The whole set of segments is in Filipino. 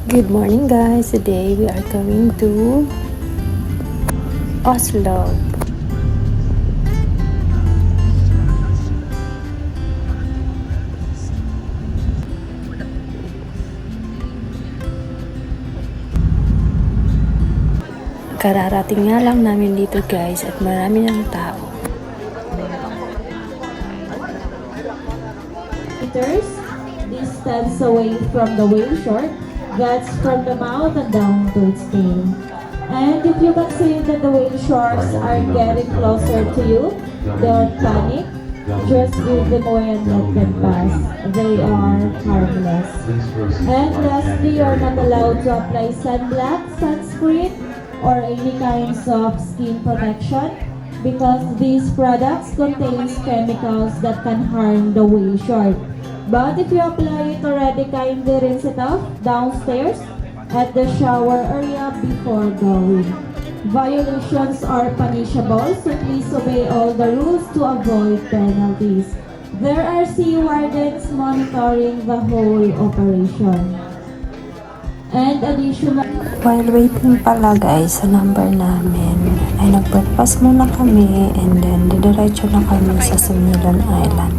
Good morning guys, today we are going to Oslo. Kararating nga lang namin dito guys at marami ng tao. Meters, distance away from the whale shark, guts from the mouth and down to its tail. And if you can see that the whale sharks are getting closer to you, don't panic. Just give them away and let them pass. They are harmless. And lastly, you're not allowed to apply sunblock, sunscreen, or any kinds of skin protection because these products contains chemicals that can harm the whale shark. But if you apply it already, kindly rinse it off downstairs at the shower area before going. Violations are punishable, so please obey all the rules to avoid penalties. There are sea wardens monitoring the whole operation. And additional... While waiting pala guys sa number namin, ay nag-breakfast muna kami and then didiretso na kami sa Sumilon Island.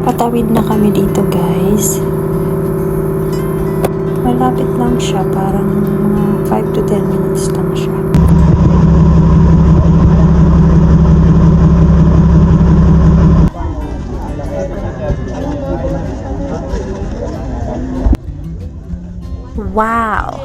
Patawid na kami dito guys. Malapit lang siya, parang mga 5 to 10 minutes lang siya. Wow!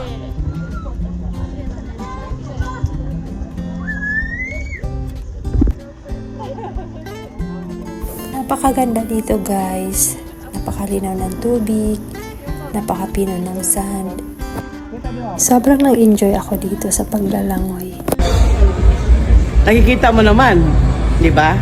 Napakaganda dito guys. Napakalinaw ng tubig. Napakapino ng sand. Sobrang nag-enjoy ako dito sa paglalangoy. Nakikita mo naman, di ba?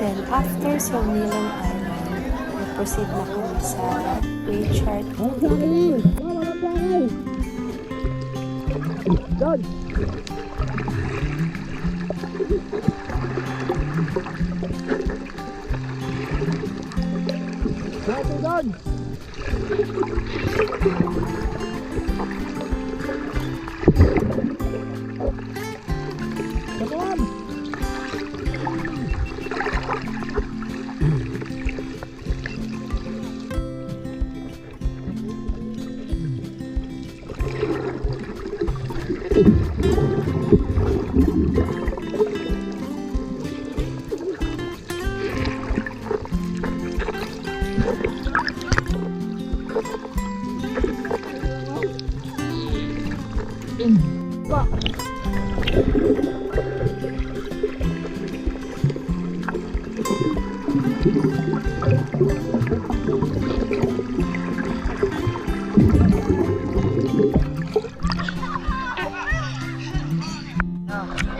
Then after Sumilon Island, proceed na kami sa whale shark.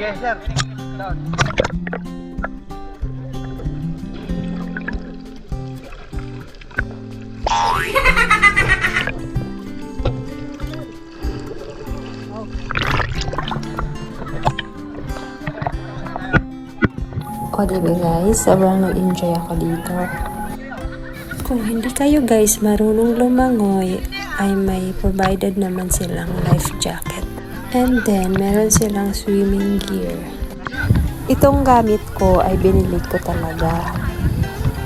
Yes, sir. Down. O diba guys, sobrang nag-enjoy ako dito. Kung hindi kayo guys marunong lumangoy, ay may provided naman silang life jacket. And then, meron silang swimming gear. Itong gamit ko ay binili ko talaga.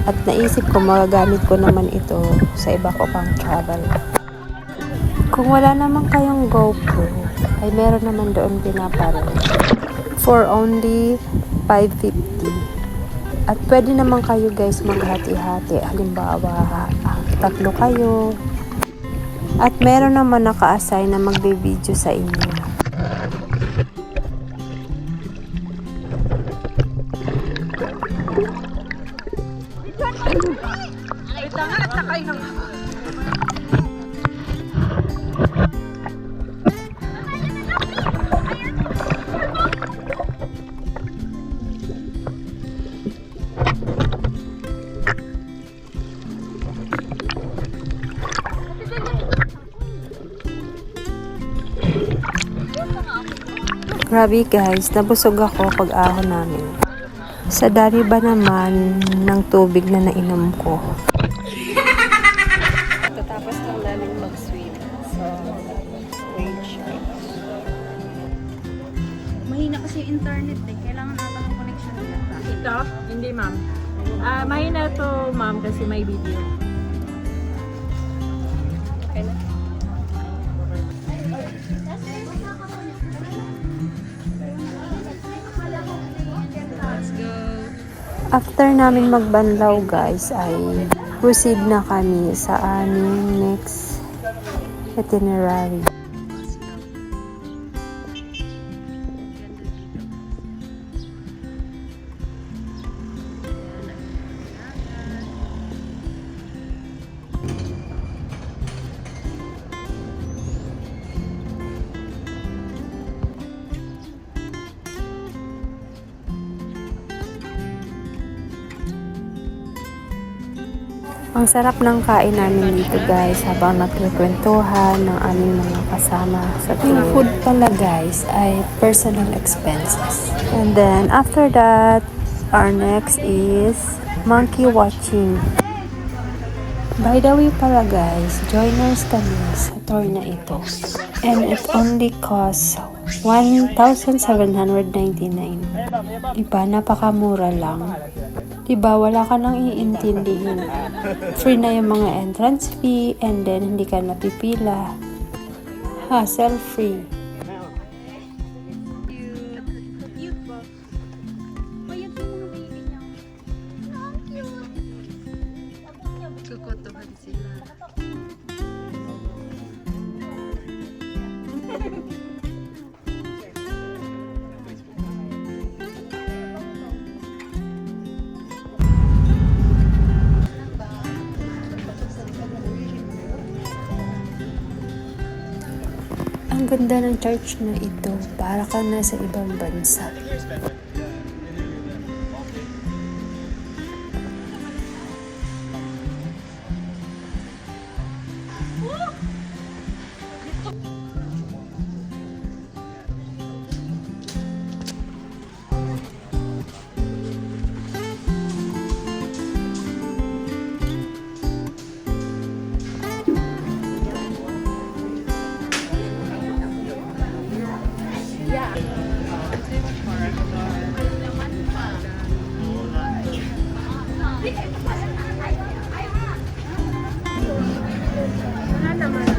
At naisip ko magagamit ko naman ito sa iba ko pang travel. Kung wala naman kayong GoPro, ay meron naman doon pinaparoon. For only 550. At pwede naman kayo guys maghati-hati. Halimbawa, 3 kayo. At meron naman naka-assign na magbe-video sa inyo. Grabe guys, nabusog ako pag-ahon namin. Sa dami ba naman ng tubig na nainom ko? Tatapos lang namin mag-swim. So, wait sharks. Mahina kasi yung internet eh. Kailangan natin ng connection nila. Ito? Hindi, ma'am. Mahina to, ma'am, kasi may video. Okay na. Let's go. After namin magbanlaw guys, ay proceed na kami sa aming next itinerary. Ang sarap ng kain namin dito guys habang nagkikwentuhan ng aming mga kasama sa tour. Yung food pala guys ay personal expenses. And then after that, our next is monkey watching. By the way pala guys, joiners kami sa tour na ito. And it only costs 1,799. Diba? Napakamura lang. Diba? Wala ka nang iintindihin. Free na yung mga entrance fee and then hindi ka napipila. Hassle free. Cute ba? Mayat yung mga baby niya. Ang cute. Kukutuhan sila. Ang ganda ng church na ito. Para kang nasa ibang bansa. Wala naman.